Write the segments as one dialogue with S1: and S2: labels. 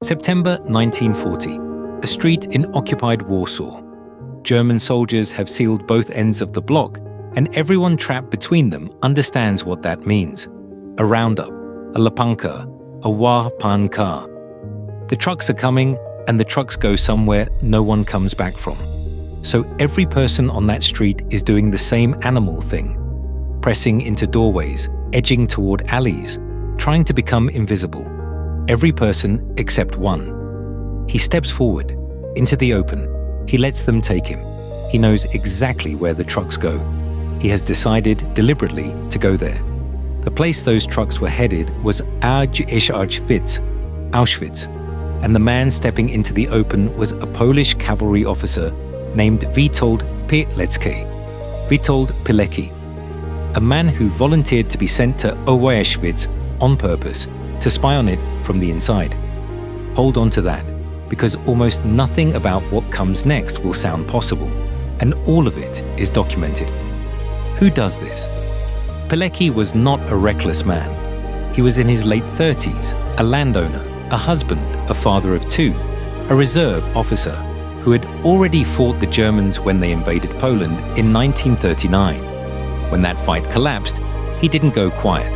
S1: September 1940, a street in occupied Warsaw. German soldiers have sealed both ends of the block, and everyone trapped between them understands what that means. A roundup, a lapanka, a lapanka. The trucks are coming, and the trucks go somewhere no one comes back from. So every person on that street is doing the same animal thing, pressing into doorways, edging toward alleys, trying to become invisible. Every person except one. He steps forward, into the open. He lets them take him. He knows exactly where the trucks go. He has decided deliberately to go there. The place those trucks were headed was Auschwitz, and the man stepping into the open was a Polish cavalry officer named Witold Pilecki, a man who volunteered to be sent to Auschwitz on purpose to spy on it from the inside. Hold on to that, because almost nothing about what comes next will sound possible, and all of it is documented. Who does this? Pilecki was not a reckless man. He was in his late 30s, a landowner, a husband, a father of two, a reserve officer who had already fought the Germans when they invaded Poland in 1939. When that fight collapsed, he didn't go quiet.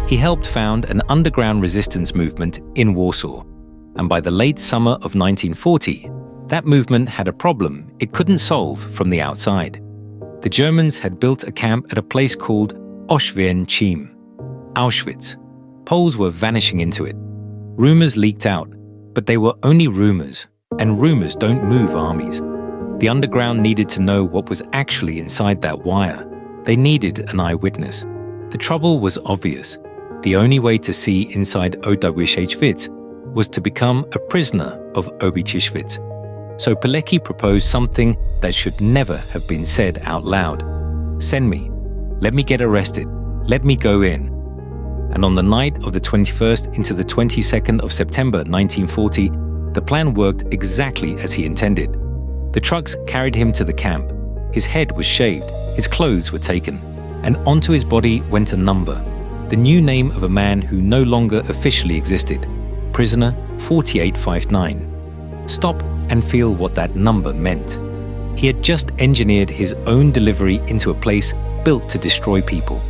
S1: He helped found an underground resistance movement in Warsaw, and by the late summer of 1940, that movement had a problem it couldn't solve from the outside. The Germans had built a camp at a place called Auschwitz. Poles were vanishing into it. Rumors leaked out, but they were only rumors, and rumors don't move armies. The underground needed to know what was actually inside that wire. They needed an eyewitness. The trouble was obvious. The only way to see inside Auschwitz was to become a prisoner of Auschwitz. So Pilecki proposed something that should never have been said out loud. Send me. Let me get arrested. Let me go in. And on the night of the 21st into the 22nd of September 1940, the plan worked exactly as he intended. The trucks carried him to the camp. His head was shaved, his clothes were taken, and onto his body went a number, the new name of a man who no longer officially existed, prisoner 4859. Stop and feel what that number meant. He had just engineered his own delivery into a place built to destroy people.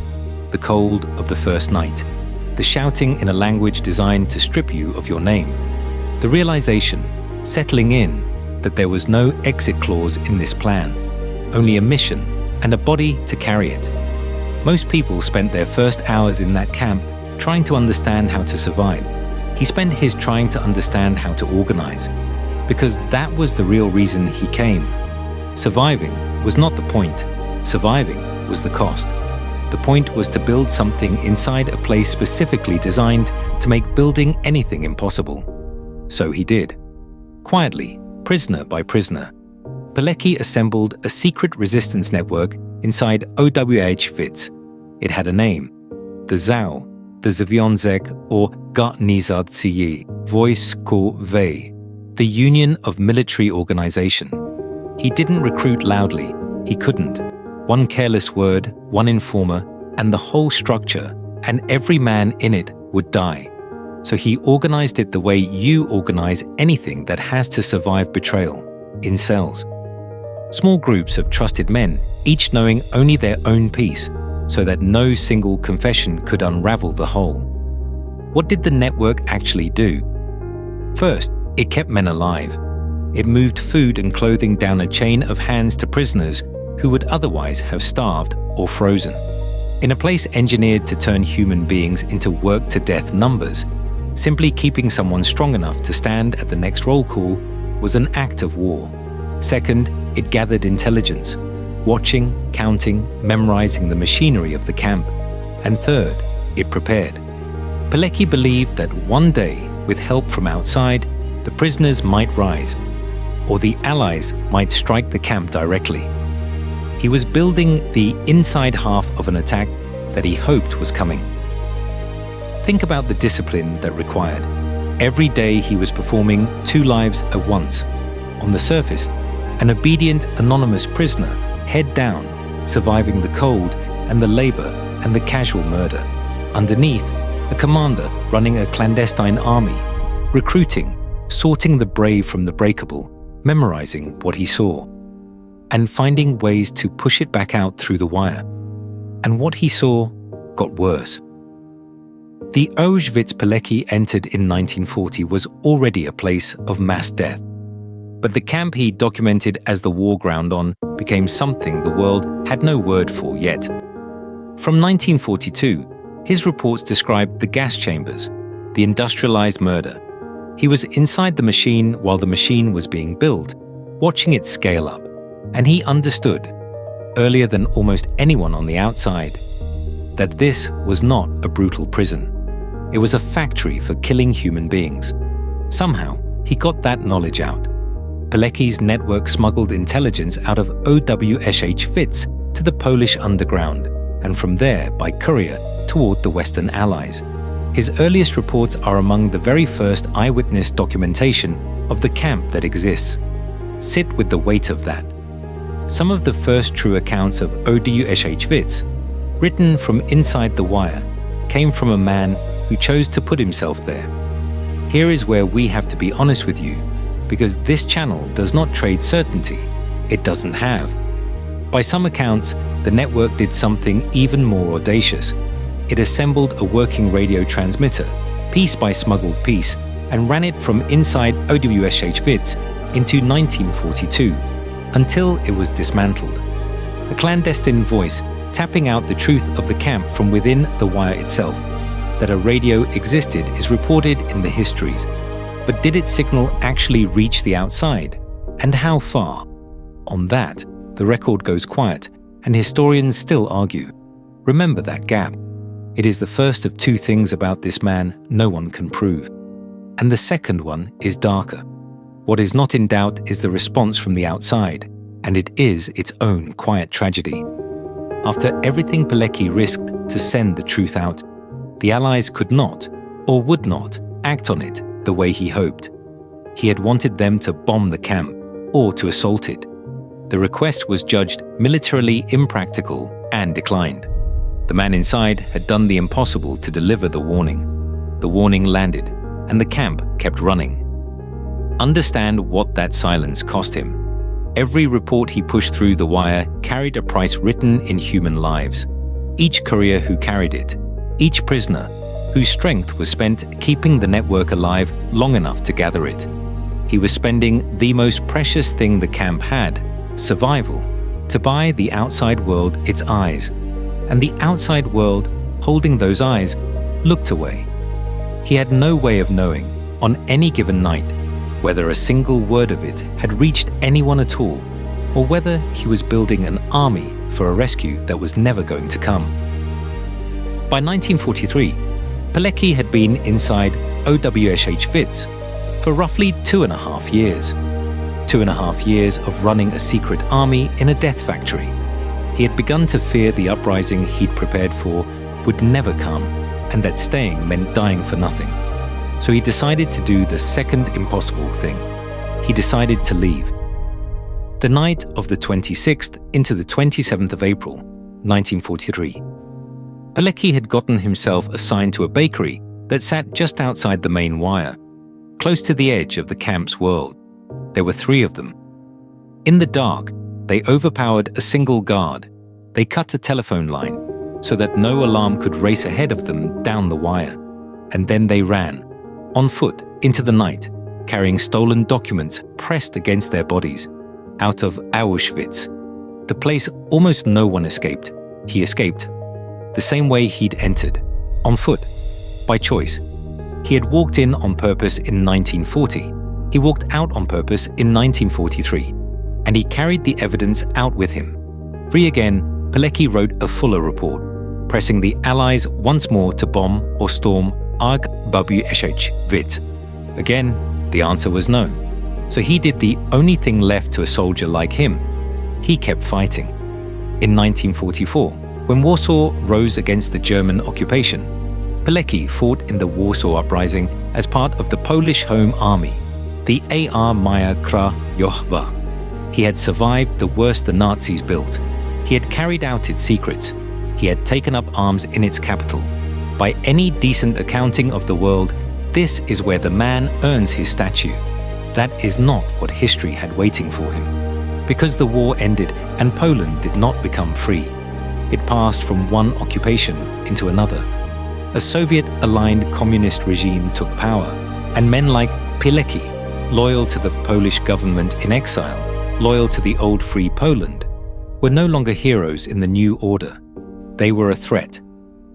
S1: The cold of the first night, the shouting in a language designed to strip you of your name, the realization, settling in, that there was no exit clause in this plan, only a mission and a body to carry it. Most people spent their first hours in that camp trying to understand how to survive. He spent his trying to understand how to organize, because that was the real reason he came. Surviving was not the point. Surviving was the cost. The point was to build something inside a place specifically designed to make building anything impossible. So he did. Quietly, prisoner by prisoner, Pilecki assembled a secret resistance network inside Auschwitz. It had a name: the ZAO, the Związek or Organizacje Wojskowe, the Union of Military Organization. He didn't recruit loudly. He couldn't. One careless word, one informer, and the whole structure, and every man in it would die. So he organized it the way you organize anything that has to survive betrayal, in cells. Small groups of trusted men, each knowing only their own piece, so that no single confession could unravel the whole. What did the network actually do? First, it kept men alive. It moved food and clothing down a chain of hands to prisoners who would otherwise have starved or frozen. In a place engineered to turn human beings into work-to-death numbers, simply keeping someone strong enough to stand at the next roll call was an act of war. Second, it gathered intelligence, watching, counting, memorizing the machinery of the camp. And third, it prepared. Pilecki believed that one day, with help from outside, the prisoners might rise, or the Allies might strike the camp directly. He was building the inside half of an attack that he hoped was coming. Think about the discipline that required. Every day he was performing 2 lives at once. On the surface, an obedient, anonymous prisoner, head down, surviving the cold and the labor and the casual murder. Underneath, a commander running a clandestine army, recruiting, sorting the brave from the breakable, memorizing what he saw, and finding ways to push it back out through the wire. And what he saw got worse. The Auschwitz Pilecki entered in 1940 was already a place of mass death. But the camp he documented as the war ground on became something the world had no word for yet. From 1942, his reports described the gas chambers, the industrialized murder. He was inside the machine while the machine was being built, watching it scale up, and he understood, earlier than almost anyone on the outside, that this was not a brutal prison. It was a factory for killing human beings. Somehow, he got that knowledge out. Pilecki's network smuggled intelligence out of Auschwitz to the Polish underground, and from there by courier toward the Western Allies. His earliest reports are among the very first eyewitness documentation of the camp that exists. Sit with the weight of that. Some of the first true accounts of Auschwitz, written from inside the wire, came from a man who chose to put himself there. Here is where we have to be honest with you, because this channel does not trade certainty. It doesn't have. By some accounts, the network did something even more audacious. It assembled a working radio transmitter, piece by smuggled piece, and ran it from inside Auschwitz into 1942, until it was dismantled. A clandestine voice tapping out the truth of the camp from within the wire itself. That a radio existed is reported in the histories. But did its signal actually reach the outside? And how far? On that, the record goes quiet, and historians still argue. Remember that gap. It is the first of two things about this man no one can prove. And the second one is darker. What is not in doubt is the response from the outside, and it is its own quiet tragedy. After everything Pilecki risked to send the truth out, the Allies could not, or would not, act on it the way he hoped. He had wanted them to bomb the camp, or to assault it. The request was judged militarily impractical and declined. The man inside had done the impossible to deliver the warning. The warning landed, and the camp kept running. Understand what that silence cost him. Every report he pushed through the wire carried a price written in human lives. Each courier who carried it, each prisoner whose strength was spent keeping the network alive long enough to gather it. He was spending the most precious thing the camp had, survival, to buy the outside world its eyes. And the outside world, holding those eyes, looked away. He had no way of knowing, on any given night, whether a single word of it had reached anyone at all, or whether he was building an army for a rescue that was never going to come. By 1943, Pilecki had been inside Auschwitz for roughly 2.5 years. 2.5 years of running a secret army in a death factory. He had begun to fear the uprising he'd prepared for would never come, and that staying meant dying for nothing. So he decided to do the second impossible thing. He decided to leave. The night of the 26th into the 27th of April, 1943. Pilecki had gotten himself assigned to a bakery that sat just outside the main wire, close to the edge of the camp's world. There were 3 of them. In the dark, they overpowered a single guard. They cut a telephone line so that no alarm could race ahead of them down the wire. And then they ran, on foot, into the night, carrying stolen documents pressed against their bodies, out of Auschwitz, the place almost no one escaped. He escaped the same way he'd entered, on foot, by choice. He had walked in on purpose in 1940. He walked out on purpose in 1943, and he carried the evidence out with him. Free again, Pilecki wrote a fuller report, pressing the Allies once more to bomb or storm Auschwitz. Again, the answer was no. So he did the only thing left to a soldier like him. He kept fighting. In 1944, when Warsaw rose against the German occupation, Pilecki fought in the Warsaw Uprising as part of the Polish Home Army, the Armia Krajowa. He had survived the worst the Nazis built. He had carried out its secrets. He had taken up arms in its capital. By any decent accounting of the world, This is where the man earns his statue. That is not what history had waiting for him. Because the war ended and Poland did not become free, it passed from one occupation into another. A Soviet-aligned communist regime took power, and men like Pilecki, loyal to the Polish government in exile, loyal to the old free Poland, were no longer heroes in the new order. They were a threat.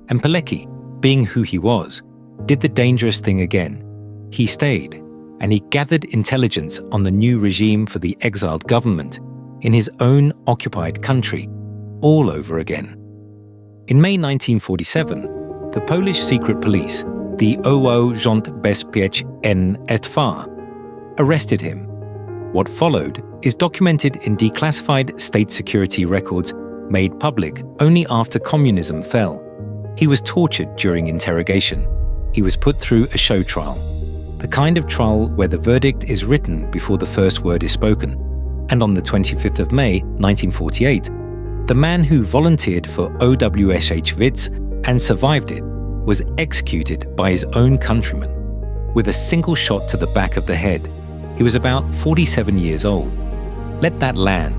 S1: And Pilecki, being who he was, did the dangerous thing again. He stayed, and he gathered intelligence on the new regime for the exiled government in his own occupied country, all over again. In May 1947, the Polish secret police, the Urząd Bezpieczeństwa, arrested him. What followed is documented in declassified state security records made public only after communism fell. He was tortured during interrogation. He was put through a show trial, the kind of trial where the verdict is written before the first word is spoken. And on the 25th of May, 1948, the man who volunteered for Auschwitz and survived it was executed by his own countrymen with a single shot to the back of the head. He was about 47 years old. Let that land.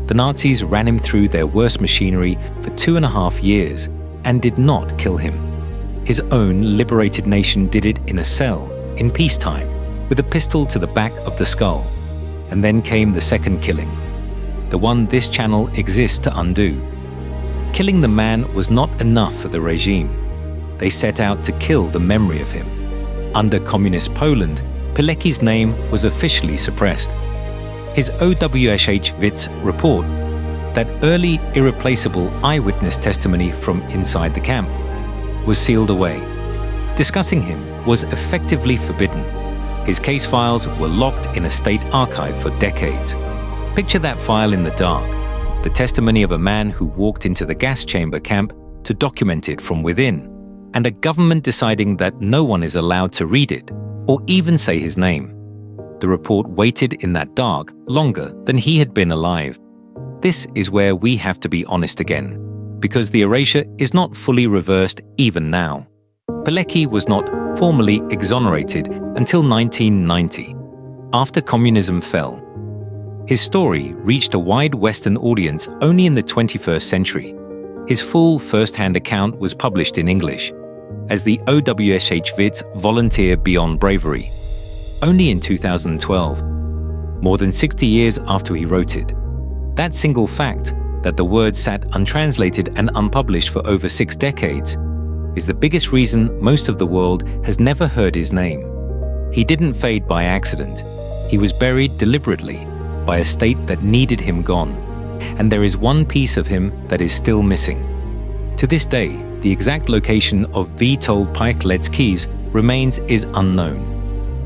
S1: The Nazis ran him through their worst machinery for 2.5 years and did not kill him. His own liberated nation did it in a cell, in peacetime, with a pistol to the back of the skull. And then came the second killing, the one this channel exists to undo. Killing the man was not enough for the regime. They set out to kill the memory of him. Under communist Poland, Pilecki's name was officially suppressed. His Auschwitz report, that early irreplaceable eyewitness testimony from inside the camp, was sealed away. Discussing him was effectively forbidden. His case files were locked in a state archive for decades. Picture that file in the dark, the testimony of a man who walked into the gas chamber camp to document it from within, and a government deciding that no one is allowed to read it or even say his name. The report waited in that dark longer than he had been alive. This is where we have to be honest again, because the erasure is not fully reversed even now. Pilecki was not formally exonerated until 1990, after communism fell. His story reached a wide Western audience only in the 21st century. His full first-hand account was published in English as the Auschwitz Volunteer Beyond Bravery, only in 2012, more than 60 years after he wrote it. That single fact, that the word sat untranslated and unpublished for over 6 decades, is the biggest reason most of the world has never heard his name. He didn't fade by accident. He was buried deliberately by a state that needed him gone. And there is one piece of him that is still missing. To this day, the exact location of Witold Pilecki's remains is unknown.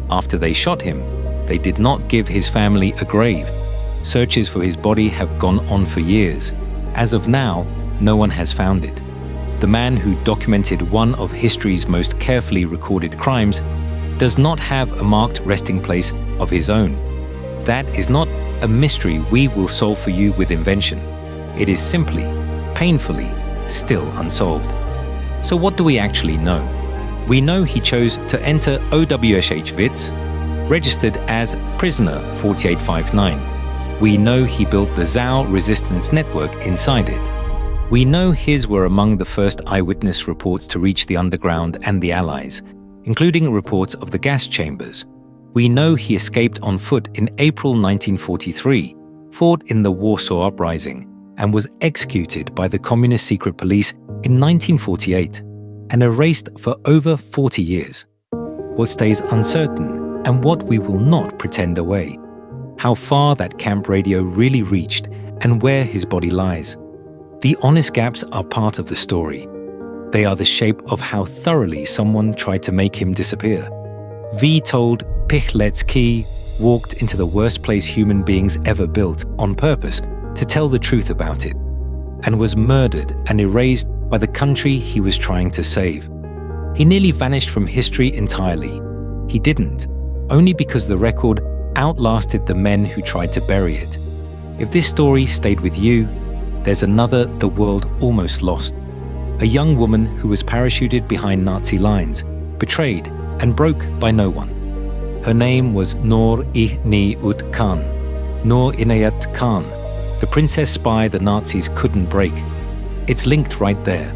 S1: After they shot him, they did not give his family a grave. Searches for his body have gone on for years. As of now, no one has found it. The man who documented one of history's most carefully recorded crimes does not have a marked resting place of his own. That is not a mystery we will solve for you with invention. It is simply, painfully, still unsolved. So what do we actually know? We know he chose to enter Auschwitz, registered as Prisoner 4859. We know he built the ZOW resistance network inside it. We know his were among the first eyewitness reports to reach the underground and the Allies, including reports of the gas chambers. We know he escaped on foot in April 1943, fought in the Warsaw Uprising, and was executed by the Communist secret police in 1948 and erased for over 40 years. What stays uncertain and what we will not pretend away. How far that camp radio really reached and where his body lies. The honest gaps are part of the story. They are the shape of how thoroughly someone tried to make him disappear. Witold Pilecki walked into the worst place human beings ever built on purpose to tell the truth about it, and was murdered and erased by the country he was trying to save. He nearly vanished from history entirely. He didn't, only because the record outlasted the men who tried to bury it. If this story stayed with you, there's another the world almost lost. A young woman who was parachuted behind Nazi lines, betrayed, and broke by no one. Her name was Nur Ihni-ut Khan, Nur Inayat Khan, the princess spy the Nazis couldn't break. It's linked right there.